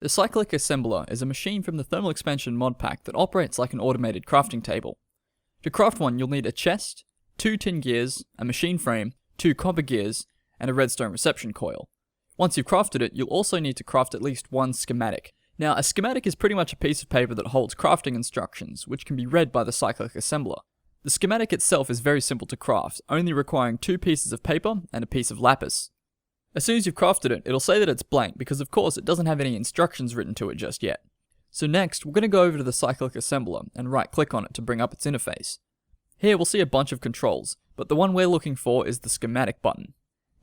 The Cyclic Assembler is a machine from the Thermal Expansion mod pack that operates like an automated crafting table. To craft one, you'll need a chest, 2 tin gears, a machine frame, 2 copper gears, and a redstone reception coil. Once you've crafted it, you'll also need to craft at least one schematic. Now, a schematic is pretty much a piece of paper that holds crafting instructions, which can be read by the Cyclic Assembler. The schematic itself is very simple to craft, only requiring 2 pieces of paper and a piece of lapis. As soon as you've crafted it, it'll say that it's blank because of course it doesn't have any instructions written to it just yet. So next, we're going to go over to the Cyclic Assembler and right click on it to bring up its interface. Here we'll see a bunch of controls, but the one we're looking for is the schematic button.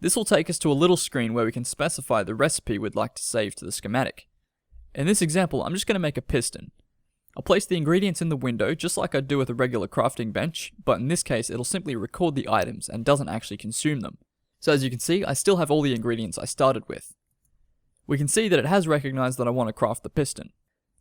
This will take us to a little screen where we can specify the recipe we'd like to save to the schematic. In this example, I'm just going to make a piston. I'll place the ingredients in the window just like I'd do with a regular crafting bench, but in this case it'll simply record the items and doesn't actually consume them. So as you can see, I still have all the ingredients I started with. We can see that it has recognized that I want to craft the piston.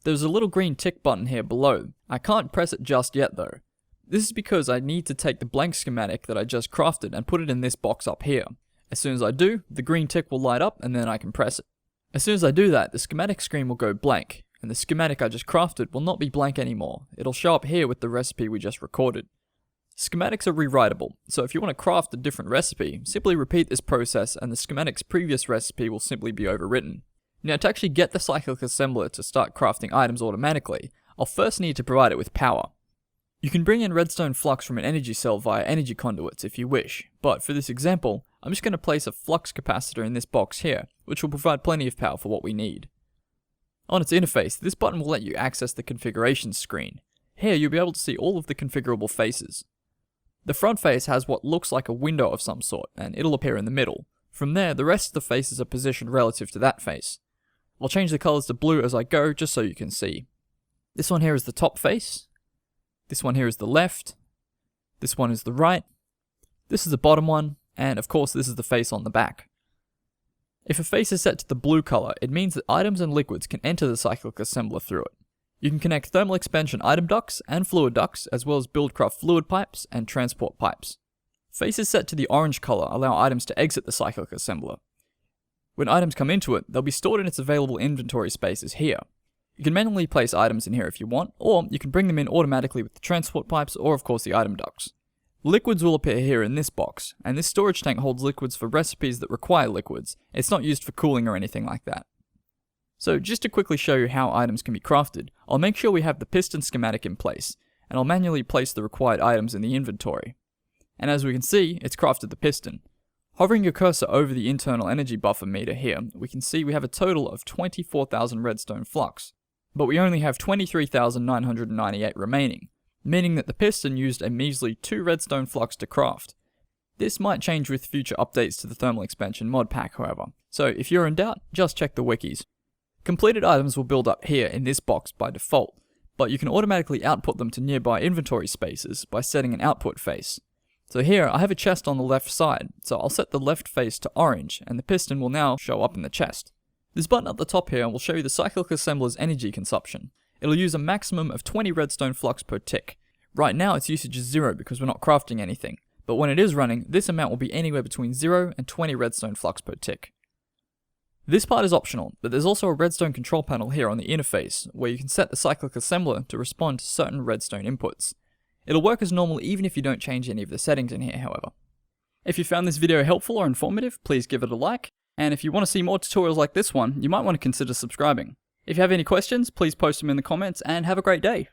There's a little green tick button here below. I can't press it just yet though. This is because I need to take the blank schematic that I just crafted and put it in this box up here. As soon as I do, the green tick will light up and then I can press it. As soon as I do that, the schematic screen will go blank, and the schematic I just crafted will not be blank anymore. It'll show up here with the recipe we just recorded. Schematics are rewritable, so if you want to craft a different recipe, simply repeat this process and the schematic's previous recipe will simply be overwritten. Now to actually get the Cyclic Assembler to start crafting items automatically, I'll first need to provide it with power. You can bring in Redstone Flux from an energy cell via energy conduits if you wish, but for this example, I'm just going to place a flux capacitor in this box here, which will provide plenty of power for what we need. On its interface, this button will let you access the configuration screen. Here you'll be able to see all of the configurable faces. The front face has what looks like a window of some sort, and it'll appear in the middle. From there, the rest of the faces are positioned relative to that face. I'll change the colors to blue as I go, just so you can see. This one here is the top face. This one here is the left. This one is the right. This is the bottom one, and of course this is the face on the back. If a face is set to the blue color, it means that items and liquids can enter the Cyclic Assembler through it. You can connect thermal expansion item ducts and fluid ducts, as well as buildcraft fluid pipes and transport pipes. Faces set to the orange color allow items to exit the Cyclic Assembler. When items come into it, they'll be stored in its available inventory spaces here. You can manually place items in here if you want, or you can bring them in automatically with the transport pipes or of course the item ducts. Liquids will appear here in this box, and this storage tank holds liquids for recipes that require liquids. It's not used for cooling or anything like that. So just to quickly show you how items can be crafted, I'll make sure we have the piston schematic in place, and I'll manually place the required items in the inventory. And as we can see, it's crafted the piston. Hovering your cursor over the internal energy buffer meter here, we can see we have a total of 24,000 redstone flux, but we only have 23,998 remaining, meaning that the piston used a measly 2 redstone flux to craft. This might change with future updates to the Thermal Expansion mod pack however, so if you're in doubt, just check the wikis. Completed items will build up here in this box by default, but you can automatically output them to nearby inventory spaces by setting an output face. So here I have a chest on the left side, so I'll set the left face to orange and the piston will now show up in the chest. This button at the top here will show you the Cyclic Assembler's energy consumption. It'll use a maximum of 20 redstone flux per tick. Right now its usage is 0 because we're not crafting anything, but when it is running, this amount will be anywhere between 0 and 20 redstone flux per tick. This part is optional, but there's also a redstone control panel here on the interface, where you can set the Cyclic Assembler to respond to certain redstone inputs. It'll work as normal even if you don't change any of the settings in here, however. If you found this video helpful or informative, please give it a like, and if you want to see more tutorials like this one, you might want to consider subscribing. If you have any questions, please post them in the comments, and have a great day!